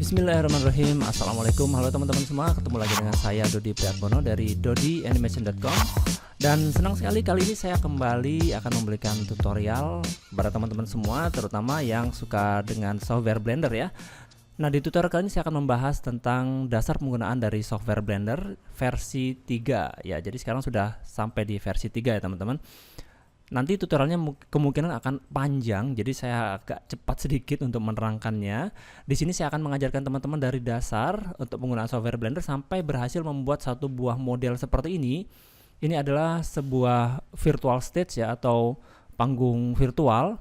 Bismillahirrahmanirrahim. Assalamualaikum, halo teman-teman semua. Ketemu lagi dengan saya Dodi Priatbono dari dodianimation.com. Dan senang sekali kali ini saya kembali akan memberikan tutorial kepada teman-teman semua, terutama yang suka dengan software Blender ya. Nah, di tutorial kali ini saya akan membahas tentang dasar penggunaan dari software Blender versi 3 ya. Jadi sekarang sudah sampai di versi 3 ya teman-teman. Nanti tutorialnya kemungkinan akan panjang, jadi saya agak cepat sedikit untuk menerangkannya. Di sini saya akan mengajarkan teman-teman dari dasar untuk penggunaan software Blender sampai berhasil membuat satu buah model seperti ini. Ini adalah sebuah virtual stage ya, atau panggung virtual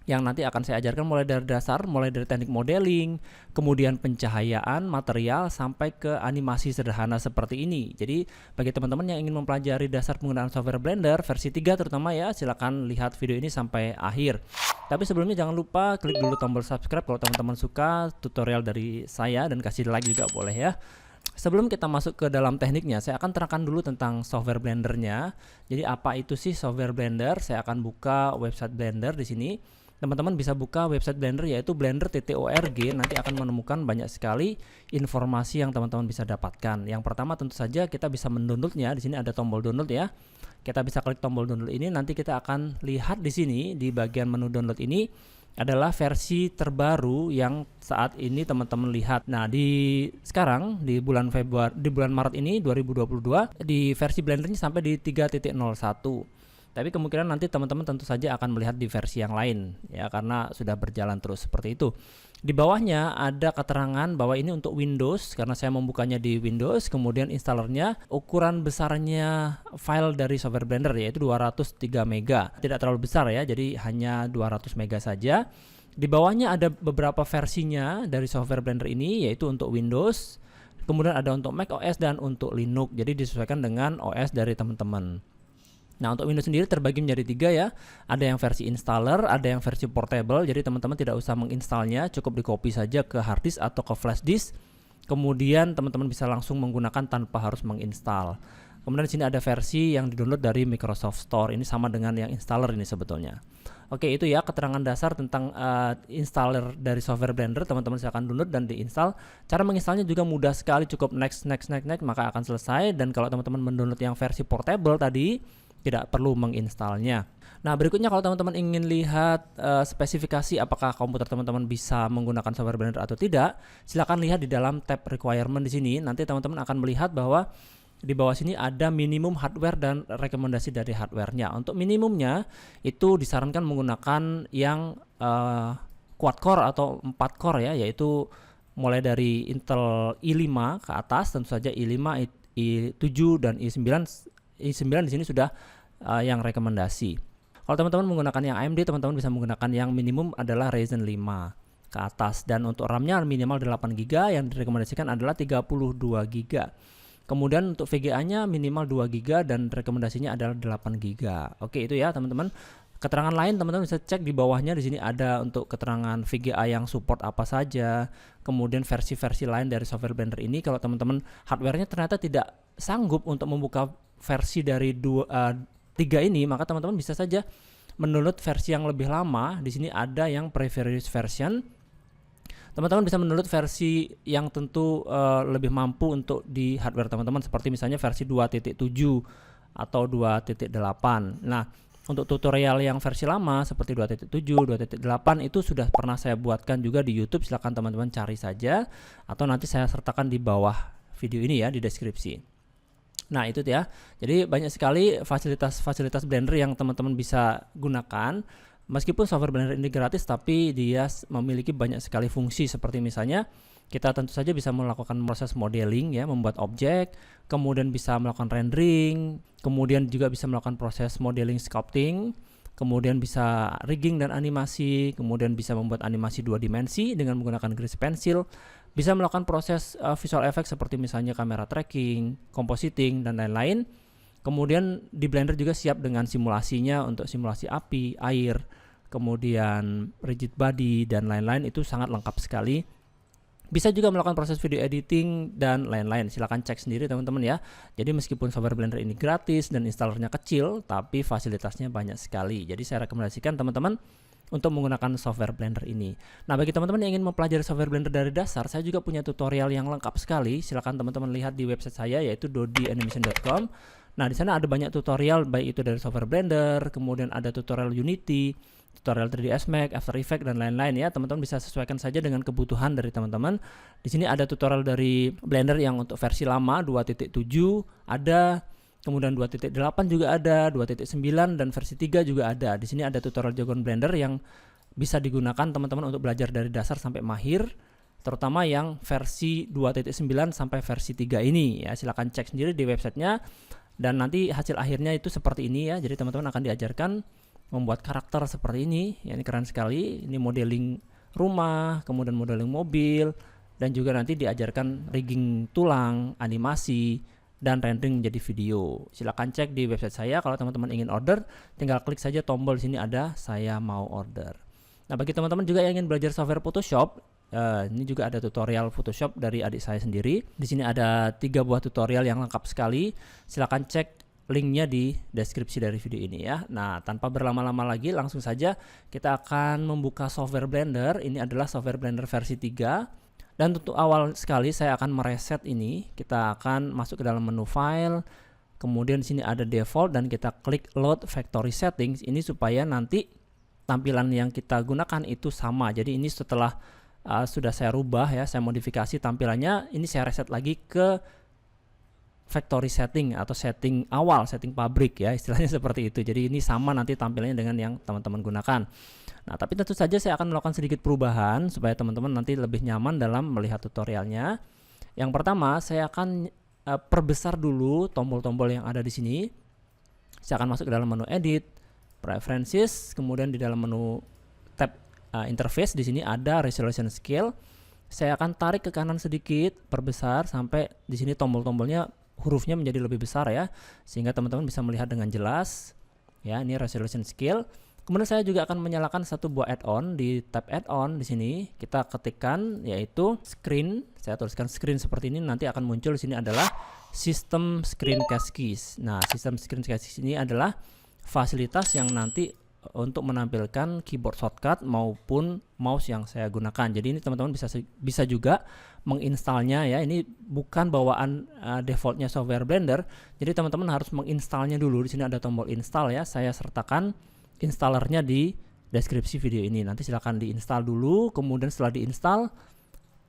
yang nanti akan saya ajarkan mulai dari dasar, mulai dari teknik modeling, kemudian pencahayaan, material, sampai ke animasi sederhana seperti ini. Jadi bagi teman-teman yang ingin mempelajari dasar penggunaan software Blender versi 3 terutama ya, silahkan lihat video ini sampai akhir. Tapi sebelumnya jangan lupa klik dulu tombol subscribe kalau teman-teman suka tutorial dari saya, dan kasih like juga boleh ya. Sebelum kita masuk ke dalam tekniknya, saya akan terangkan dulu tentang software Blendernya. Jadi apa itu sih software Blender? Saya akan buka website Blender di sini. Teman-teman bisa buka website Blender yaitu blender.org. Nanti akan menemukan banyak sekali informasi yang teman-teman bisa dapatkan. Yang pertama tentu saja kita bisa mendownloadnya. Di sini ada tombol download ya. Kita bisa klik tombol download ini. Nanti kita akan lihat di sini di bagian menu download ini adalah versi terbaru yang saat ini teman-teman lihat. Nah, sekarang di bulan Maret ini 2022 di versi Blendernya sampai di 3.01. Tapi kemungkinan nanti teman-teman tentu saja akan melihat di versi yang lain ya, karena sudah berjalan terus seperti itu. Di bawahnya ada keterangan bahwa ini untuk Windows karena saya membukanya di Windows. Kemudian installernya, ukuran besarnya file dari software Blender yaitu 203 mega. Tidak terlalu besar ya, jadi hanya 200 mega saja. Di bawahnya ada beberapa versinya dari software Blender ini, yaitu untuk Windows, kemudian ada untuk Mac OS dan untuk Linux. Jadi disesuaikan dengan OS dari teman-teman. Nah, untuk Windows sendiri terbagi menjadi 3 ya. Ada yang versi installer, ada yang versi portable. Jadi teman-teman tidak usah menginstalnya, cukup di copy saja ke hard disk atau ke flash disk. Kemudian teman-teman bisa langsung menggunakan tanpa harus menginstal. Kemudian di sini ada versi yang di-download dari Microsoft Store. Ini sama dengan yang installer ini sebetulnya. Oke, itu ya keterangan dasar tentang installer dari software Blender. Teman-teman silahkan download dan diinstal. Cara menginstalnya juga mudah sekali, cukup next maka akan selesai. Dan kalau teman-teman mendownload yang versi portable tadi, tidak perlu menginstalnya. Nah, berikutnya kalau teman-teman ingin lihat spesifikasi apakah komputer teman-teman bisa menggunakan software Blender atau tidak, silakan lihat di dalam tab requirement di sini. Nanti teman-teman akan melihat bahwa di bawah sini ada minimum hardware dan rekomendasi dari hardwarenya. Untuk minimumnya itu disarankan menggunakan yang quad core atau 4 core ya, yaitu mulai dari Intel i5 ke atas, tentu saja i5, i7 dan i9 di sini sudah yang rekomendasi. Kalau teman-teman menggunakan yang AMD, teman-teman bisa menggunakan yang minimum adalah Ryzen 5 ke atas, dan untuk RAM-nya minimal 8 GB, yang direkomendasikan adalah 32 GB. Kemudian untuk VGA-nya minimal 2 GB dan rekomendasinya adalah 8 GB. Oke, itu ya teman-teman. Keterangan lain teman-teman bisa cek di bawahnya. Di sini ada untuk keterangan VGA yang support apa saja. Kemudian versi-versi lain dari software Blender ini. Kalau teman-teman hardware-nya ternyata tidak sanggup untuk membuka versi dari 3 ini, maka teman-teman bisa saja mendownload versi yang lebih lama. Di sini ada yang previous version. Teman-teman bisa mendownload versi yang tentu lebih mampu untuk di hardware teman-teman, seperti misalnya versi 2.7 atau 2.8. Nah, untuk tutorial yang versi lama seperti 2.7, 2.8 itu sudah pernah saya buatkan juga di YouTube. Silahkan teman-teman cari saja, atau nanti saya sertakan di bawah video ini ya, di deskripsi. Nah, itu ya. Jadi banyak sekali fasilitas Blender yang teman-teman bisa gunakan. Meskipun software Blender ini gratis, tapi dia memiliki banyak sekali fungsi, seperti misalnya kita tentu saja bisa melakukan proses modeling ya, membuat objek, kemudian bisa melakukan rendering, kemudian juga bisa melakukan proses modeling sculpting, kemudian bisa rigging dan animasi, kemudian bisa membuat animasi 2 dimensi dengan menggunakan grease pencil, bisa melakukan proses visual effect seperti misalnya kamera tracking, compositing, dan lain-lain. Kemudian di Blender juga siap dengan simulasinya untuk simulasi api, air, kemudian rigid body, dan lain-lain. Itu sangat lengkap sekali. Bisa juga melakukan proses video editing dan lain-lain. Silahkan cek sendiri teman-teman ya. Jadi meskipun software Blender ini gratis dan installernya kecil, tapi fasilitasnya banyak sekali. Jadi saya rekomendasikan teman-teman untuk menggunakan software Blender ini. Nah, bagi teman-teman yang ingin mempelajari software Blender dari dasar, saya juga punya tutorial yang lengkap sekali. Silahkan teman-teman lihat di website saya, yaitu dodianimation.com. Nah, di sana ada banyak tutorial, baik itu dari software Blender, kemudian ada tutorial Unity, tutorial 3ds Max, After Effects, dan lain-lain ya. Teman-teman bisa sesuaikan saja dengan kebutuhan dari teman-teman. Di sini ada tutorial dari Blender yang untuk versi lama 2.7 ada, kemudian 2.8 juga ada, 2.9 dan versi 3 juga ada. Di sini ada tutorial jargon Blender yang bisa digunakan teman-teman untuk belajar dari dasar sampai mahir, terutama yang versi 2.9 sampai versi 3 ini ya. Silahkan cek sendiri di websitenya, dan nanti hasil akhirnya itu seperti ini ya. Jadi teman-teman akan diajarkan membuat karakter seperti ini ya. Ini keren sekali. Ini modeling rumah, kemudian modeling mobil, dan juga nanti diajarkan rigging tulang, animasi, dan rendering menjadi video. Silahkan cek di website saya. Kalau teman-teman ingin order, tinggal klik saja tombol di sini ada saya mau order. Nah, bagi teman-teman juga yang ingin belajar software Photoshop, ini juga ada tutorial Photoshop dari adik saya sendiri. Di sini ada 3 buah tutorial yang lengkap sekali. Silahkan cek linknya di deskripsi dari video ini ya. Nah, tanpa berlama-lama lagi, langsung saja kita akan membuka software Blender. Ini adalah software Blender versi 3. Dan untuk awal sekali saya akan mereset ini. Kita akan masuk ke dalam menu file. Kemudian di sini ada default dan kita klik load factory settings. Ini supaya nanti tampilan yang kita gunakan itu sama. Jadi ini setelah sudah saya rubah ya, saya modifikasi tampilannya, ini saya reset lagi ke factory setting atau setting awal, setting pabrik ya, istilahnya seperti itu. Jadi ini sama nanti tampilannya dengan yang teman-teman gunakan. Nah, tapi tentu saja saya akan melakukan sedikit perubahan supaya teman-teman nanti lebih nyaman dalam melihat tutorialnya. Yang pertama, saya akan perbesar dulu tombol-tombol yang ada di sini. Saya akan masuk ke dalam menu edit, preferences, kemudian di dalam menu tab interface di sini ada resolution scale. Saya akan tarik ke kanan sedikit, perbesar sampai di sini tombol-tombolnya, hurufnya menjadi lebih besar ya, sehingga teman-teman bisa melihat dengan jelas ya. Ini resolution scale. Kemudian saya juga akan menyalakan satu buah add-on. Di tab add-on di sini kita ketikkan yaitu screen. Saya tuliskan screen seperti ini, nanti akan muncul di sini adalah system screencast keys. Nah, system screencast keys ini adalah fasilitas yang nanti untuk menampilkan keyboard shortcut maupun mouse yang saya gunakan. Jadi ini teman-teman bisa juga menginstalnya ya. Ini bukan bawaan defaultnya software Blender. Jadi teman-teman harus menginstalnya dulu. Di sini ada tombol install ya. Saya sertakan installernya di deskripsi video ini. Nanti silahkan diinstal dulu. Kemudian setelah diinstal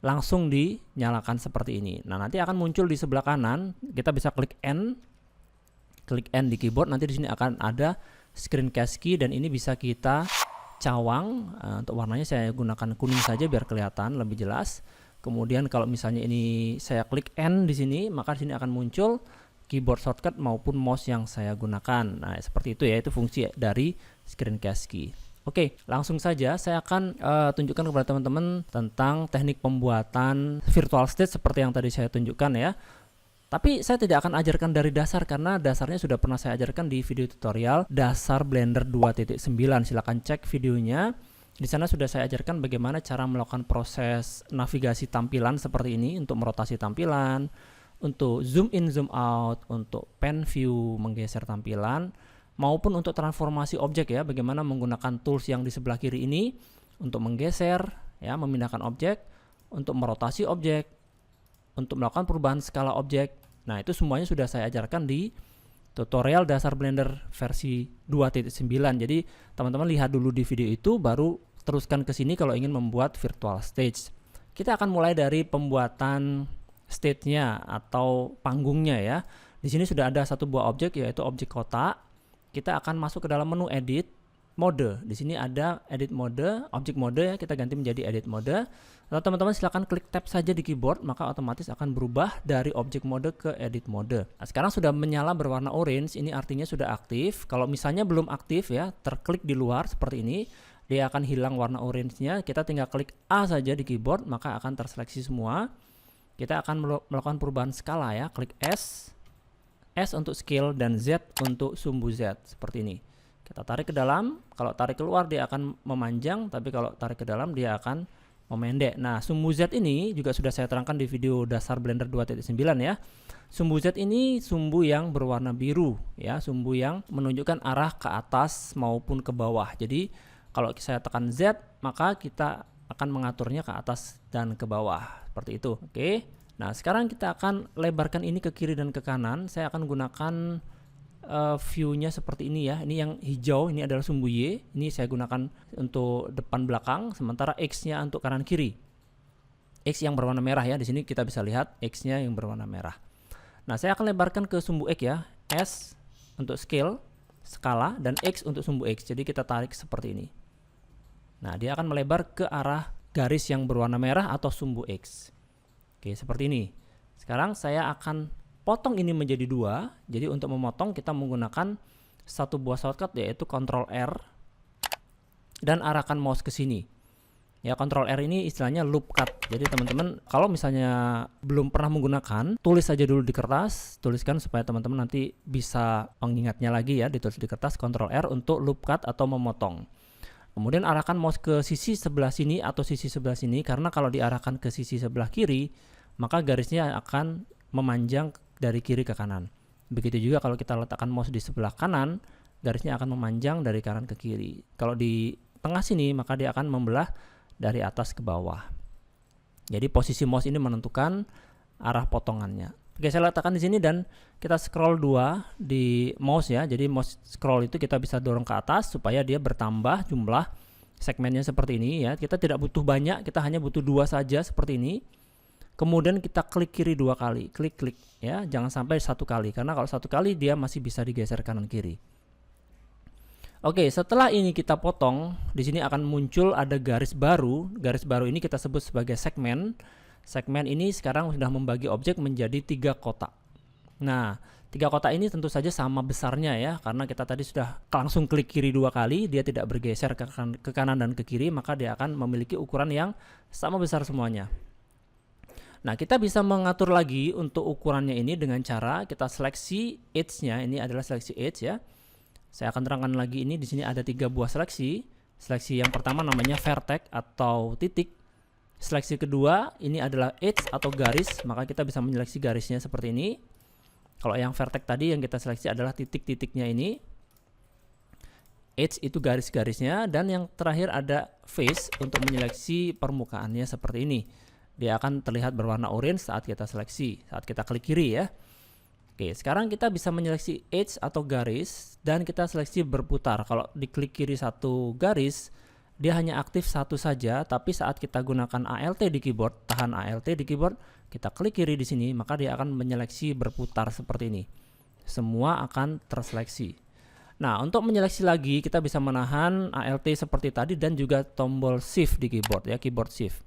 langsung dinyalakan seperti ini. Nah, nanti akan muncul di sebelah kanan. Kita bisa klik N. Klik N di keyboard. Nanti di sini akan ada screencast key dan ini bisa kita cawang. Untuk warnanya saya gunakan kuning saja biar kelihatan lebih jelas. Kemudian kalau misalnya ini saya klik N di sini, maka di sini akan muncul keyboard shortcut maupun mouse yang saya gunakan. Nah, seperti itu ya, itu fungsi dari screencast key. Oke, langsung saja saya akan tunjukkan kepada teman-teman tentang teknik pembuatan virtual stage seperti yang tadi saya tunjukkan ya. Tapi saya tidak akan ajarkan dari dasar karena dasarnya sudah pernah saya ajarkan di video tutorial dasar Blender 2.9. Silahkan cek videonya. Di sana sudah saya ajarkan bagaimana cara melakukan proses navigasi tampilan seperti ini untuk merotasi tampilan, untuk zoom in zoom out, untuk pan view menggeser tampilan, maupun untuk transformasi objek ya, bagaimana menggunakan tools yang di sebelah kiri ini untuk menggeser ya, memindahkan objek, untuk merotasi objek, untuk melakukan perubahan skala objek. Nah, itu semuanya sudah saya ajarkan di tutorial dasar Blender versi 2.9. Jadi teman-teman lihat dulu di video itu, baru teruskan ke sini kalau ingin membuat virtual stage. Kita akan mulai dari pembuatan stage-nya atau panggungnya ya. Di sini sudah ada satu buah objek yaitu objek kotak. Kita akan masuk ke dalam menu edit mode. Di sini ada edit mode, objek mode ya, kita ganti menjadi edit mode. Lalu teman-teman silahkan klik tab saja di keyboard, maka otomatis akan berubah dari objek mode ke edit mode. Nah, sekarang sudah menyala berwarna orange, ini artinya sudah aktif. Kalau misalnya belum aktif ya, terklik di luar seperti ini, dia akan hilang warna orange-nya. Kita tinggal klik A saja di keyboard, maka akan terseleksi semua. Kita akan melakukan perubahan skala ya, klik S untuk scale dan Z untuk sumbu Z seperti ini. Kita tarik ke dalam, kalau tarik keluar dia akan memanjang, tapi kalau tarik ke dalam dia akan memendek. Nah, sumbu Z ini juga sudah saya terangkan di video dasar Blender 2.9 ya. Sumbu Z ini sumbu yang berwarna biru ya, sumbu yang menunjukkan arah ke atas maupun ke bawah. Jadi Kalau saya tekan Z, maka kita akan mengaturnya ke atas dan ke bawah seperti itu. Oke. Nah, sekarang kita akan lebarkan ini ke kiri dan ke kanan. Saya akan gunakan view-nya seperti ini ya. Ini yang hijau, ini adalah sumbu Y. Ini saya gunakan untuk depan belakang, sementara X-nya untuk kanan kiri. X yang berwarna merah ya. Di sini kita bisa lihat X-nya yang berwarna merah. Nah, saya akan lebarkan ke sumbu X ya. S untuk scale, skala, dan X untuk sumbu X. Jadi kita tarik seperti ini. Nah, dia akan melebar ke arah garis yang berwarna merah atau sumbu X. Oke, seperti ini. Sekarang saya akan potong ini menjadi 2. Jadi untuk memotong kita menggunakan satu buah shortcut, yaitu Ctrl R dan arahkan mouse ke sini. Ya, Ctrl R ini istilahnya loop cut. Jadi teman-teman kalau misalnya belum pernah menggunakan, tulis saja dulu di kertas, tuliskan supaya teman-teman nanti bisa mengingatnya lagi ya, ditulis di kertas Ctrl R untuk loop cut atau memotong. Kemudian arahkan mouse ke sisi sebelah sini atau sisi sebelah sini, karena kalau diarahkan ke sisi sebelah kiri, maka garisnya akan memanjang dari kiri ke kanan. Begitu juga kalau kita letakkan mouse di sebelah kanan, garisnya akan memanjang dari kanan ke kiri. Kalau di tengah sini, maka dia akan membelah dari atas ke bawah. Jadi posisi mouse ini menentukan arah potongannya. Oke, saya letakkan di sini dan kita scroll 2 di mouse ya. Jadi mouse scroll itu kita bisa dorong ke atas supaya dia bertambah jumlah segmennya seperti ini ya. Kita tidak butuh banyak, kita hanya butuh 2 saja seperti ini. Kemudian kita klik kiri 2 kali, klik ya, jangan sampai 1 kali, karena kalau 1 kali dia masih bisa digeser kanan kiri. Oke, setelah ini kita potong, di sini akan muncul ada garis baru. Garis baru ini kita sebut sebagai segmen. Segmen ini sekarang sudah membagi objek menjadi 3 kotak. Nah, 3 kotak ini tentu saja sama besarnya ya, karena kita tadi sudah langsung klik kiri 2 kali, dia tidak bergeser ke kanan dan ke kiri, maka dia akan memiliki ukuran yang sama besar semuanya. Nah, kita bisa mengatur lagi untuk ukurannya ini dengan cara kita seleksi edge-nya. Ini adalah seleksi edge ya. Saya akan terangkan lagi, ini di sini ada 3 buah seleksi. Seleksi yang pertama namanya vertex atau titik. Seleksi kedua ini adalah edge atau garis, maka kita bisa menyeleksi garisnya seperti ini. Kalau yang vertex tadi yang kita seleksi adalah titik-titiknya ini. Edge itu garis-garisnya, dan yang terakhir ada face untuk menyeleksi permukaannya seperti ini. Dia akan terlihat berwarna orange saat kita seleksi, saat kita klik kiri ya. Oke, sekarang kita bisa menyeleksi edge atau garis dan kita seleksi berputar. Kalau diklik kiri 1 garis, dia hanya aktif 1 saja, tapi saat kita gunakan Alt di keyboard, tahan Alt di keyboard, kita klik kiri di sini, maka dia akan menyeleksi berputar seperti ini. Semua akan terseleksi. Nah, untuk menyeleksi lagi kita bisa menahan Alt seperti tadi dan juga tombol Shift di keyboard ya, keyboard Shift.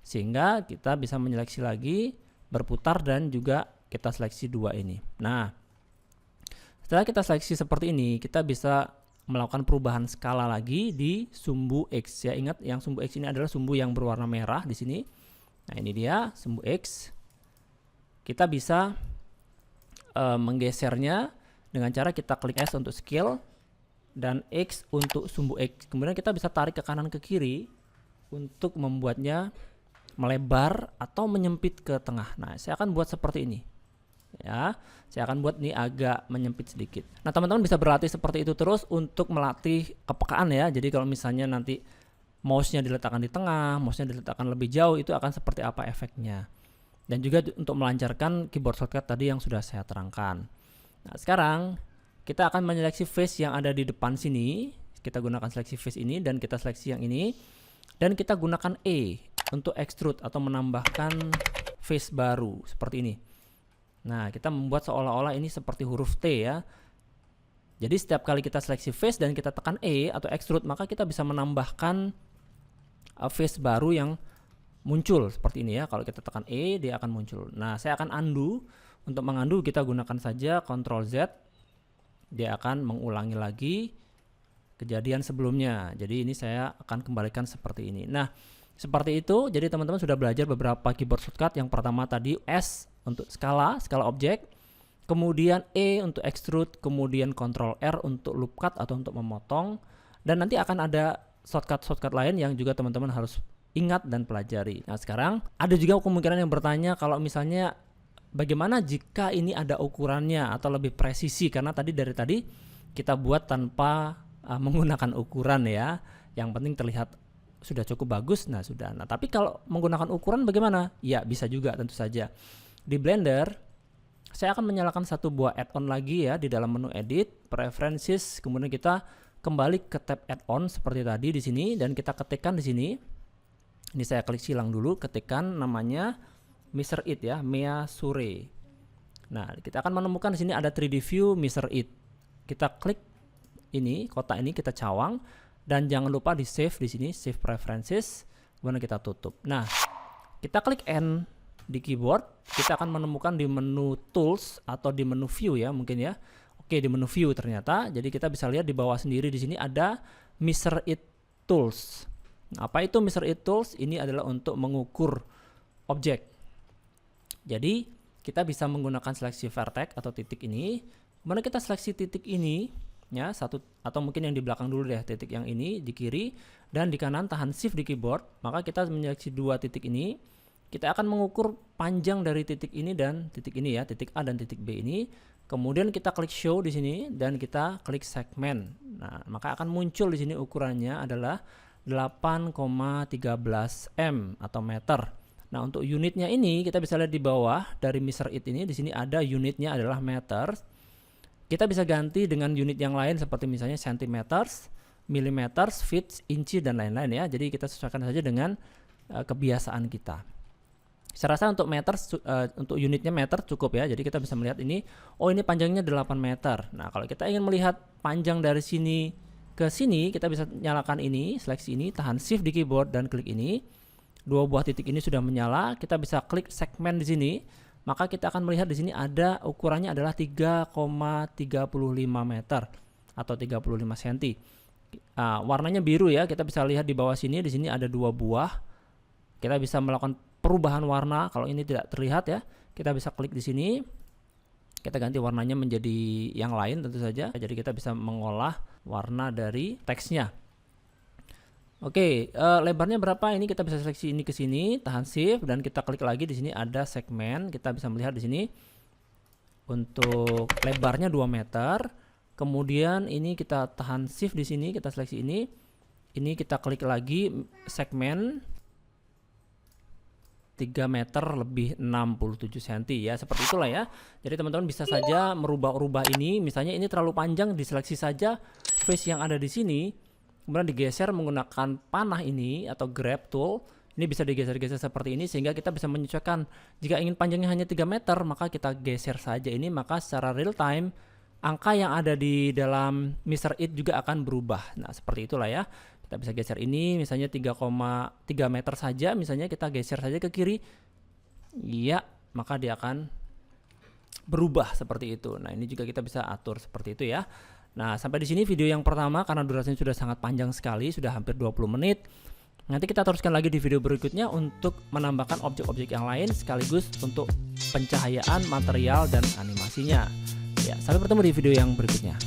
Sehingga kita bisa menyeleksi lagi berputar dan juga kita seleksi 2 ini. Nah, setelah kita seleksi seperti ini, kita bisa melakukan perubahan skala lagi di sumbu X ya. Ingat, yang sumbu X ini adalah sumbu yang berwarna merah di sini. Nah, ini dia sumbu X. Kita bisa menggesernya dengan cara kita klik S untuk scale dan X untuk sumbu X. Kemudian kita bisa tarik ke kanan ke kiri untuk membuatnya melebar atau menyempit ke tengah. Nah, saya akan buat seperti ini. Ya, saya akan buat ini agak menyempit sedikit. Nah, teman-teman bisa berlatih seperti itu terus untuk melatih kepekaan ya. Jadi kalau misalnya nanti mouse-nya diletakkan di tengah, mouse-nya diletakkan lebih jauh, itu akan seperti apa efeknya. Dan juga untuk melancarkan keyboard shortcut tadi yang sudah saya terangkan. Nah, sekarang kita akan menyeleksi face yang ada di depan sini. Kita gunakan seleksi face ini dan kita seleksi yang ini. Dan kita gunakan E untuk extrude atau menambahkan face baru seperti ini. Nah, kita membuat seolah-olah ini seperti huruf T ya. Jadi setiap kali kita seleksi face dan kita tekan E atau extrude, maka kita bisa menambahkan face baru yang muncul seperti ini ya. Kalau kita tekan E, dia akan muncul. Nah, saya akan undo. Untuk mengundo kita gunakan saja Ctrl Z. Dia akan mengulangi lagi kejadian sebelumnya. Jadi ini saya akan kembalikan seperti ini. Nah, seperti itu. Jadi teman-teman sudah belajar beberapa keyboard shortcut. Yang pertama tadi S untuk skala objek, kemudian E untuk extrude, kemudian Ctrl R untuk loop cut atau untuk memotong, dan nanti akan ada shortcut lain yang juga teman-teman harus ingat dan pelajari. Nah, sekarang ada juga kemungkinan yang bertanya kalau misalnya bagaimana jika ini ada ukurannya atau lebih presisi, karena dari tadi kita buat tanpa menggunakan ukuran ya. Yang penting terlihat sudah cukup bagus. Nah, sudah. Nah, tapi kalau menggunakan ukuran bagaimana? Ya, bisa juga tentu saja. Di Blender saya akan menyalakan satu buah add-on lagi ya di dalam menu edit, preferences, kemudian kita kembali ke tab add-on seperti tadi di sini dan kita ketikkan di sini. Ini saya klik silang dulu, ketikkan namanya Mr. It ya, Mea Sure. Nah, kita akan menemukan di sini ada 3D view Mr. It. Kita klik ini, kotak ini kita cawang. Dan jangan lupa di save di sini, save preferences, kemudian kita tutup. Nah, kita klik N di keyboard, kita akan menemukan di menu tools atau di menu view ya mungkin ya. Oke, di menu view ternyata. Jadi kita bisa lihat di bawah sendiri di sini ada Mr. It Tools. Nah, apa itu Mr. It Tools? Ini adalah untuk mengukur objek. Jadi kita bisa menggunakan seleksi vertex atau titik ini. Kemudian kita seleksi titik ini. Ya, satu atau mungkin yang di belakang dulu deh, titik yang ini di kiri dan di kanan tahan shift di keyboard, maka kita menyeleksi dua titik ini. Kita akan mengukur panjang dari titik ini dan titik ini ya, titik A dan titik B ini. Kemudian kita klik show di sini dan kita klik segmen. Nah, maka akan muncul di sini ukurannya adalah 8,13 m atau meter. Nah, untuk unitnya ini kita bisa lihat di bawah dari Mr. It ini, di sini ada unitnya adalah meter. Kita bisa ganti dengan unit yang lain seperti misalnya centimeters, millimeters, feet, inci dan lain-lain ya. Jadi kita sesuaikan saja dengan kebiasaan kita. Saya rasa untuk meter, untuk unitnya meter cukup ya. Jadi kita bisa melihat ini, oh ini panjangnya 8 meter. Nah, kalau kita ingin melihat panjang dari sini ke sini, kita bisa nyalakan ini, seleksi ini, tahan shift di keyboard dan klik ini. Dua buah titik ini sudah menyala. Kita bisa klik segmen di sini. Maka kita akan melihat di sini ada ukurannya adalah 3,35 meter atau 35 cm. Warnanya biru ya. Kita bisa lihat di bawah sini, di sini ada dua buah. Kita bisa melakukan perubahan warna. Kalau ini tidak terlihat ya, kita bisa klik di sini. Kita ganti warnanya menjadi yang lain tentu saja. Jadi kita bisa mengolah warna dari teksnya. Oke, lebarnya berapa? Ini kita bisa seleksi ini ke sini, tahan shift dan kita klik lagi di sini ada segmen. Kita bisa melihat di sini untuk lebarnya 2 meter. Kemudian ini kita tahan shift di sini, kita seleksi ini. Ini kita klik lagi segmen 3 meter lebih 67 cm ya, seperti itulah ya. Jadi teman-teman bisa saja merubah-ubah ini. Misalnya ini terlalu panjang, diseleksi saja face yang ada di sini. Kemudian digeser menggunakan panah ini atau grab tool. Ini bisa digeser-geser seperti ini sehingga kita bisa menyesuaikan. Jika ingin panjangnya hanya 3 meter, maka kita geser saja ini, maka secara real time angka yang ada di dalam Mr. It juga akan berubah. Nah, seperti itulah ya. Kita bisa geser ini misalnya 3,3 meter saja, misalnya kita geser saja ke kiri. Ya, maka dia akan berubah seperti itu. Nah, ini juga kita bisa atur seperti itu ya. Nah, sampai di sini video yang pertama karena durasinya sudah sangat panjang sekali, sudah hampir 20 menit. Nanti kita teruskan lagi di video berikutnya untuk menambahkan objek-objek yang lain sekaligus untuk pencahayaan, material, dan animasinya. Ya, sampai bertemu di video yang berikutnya.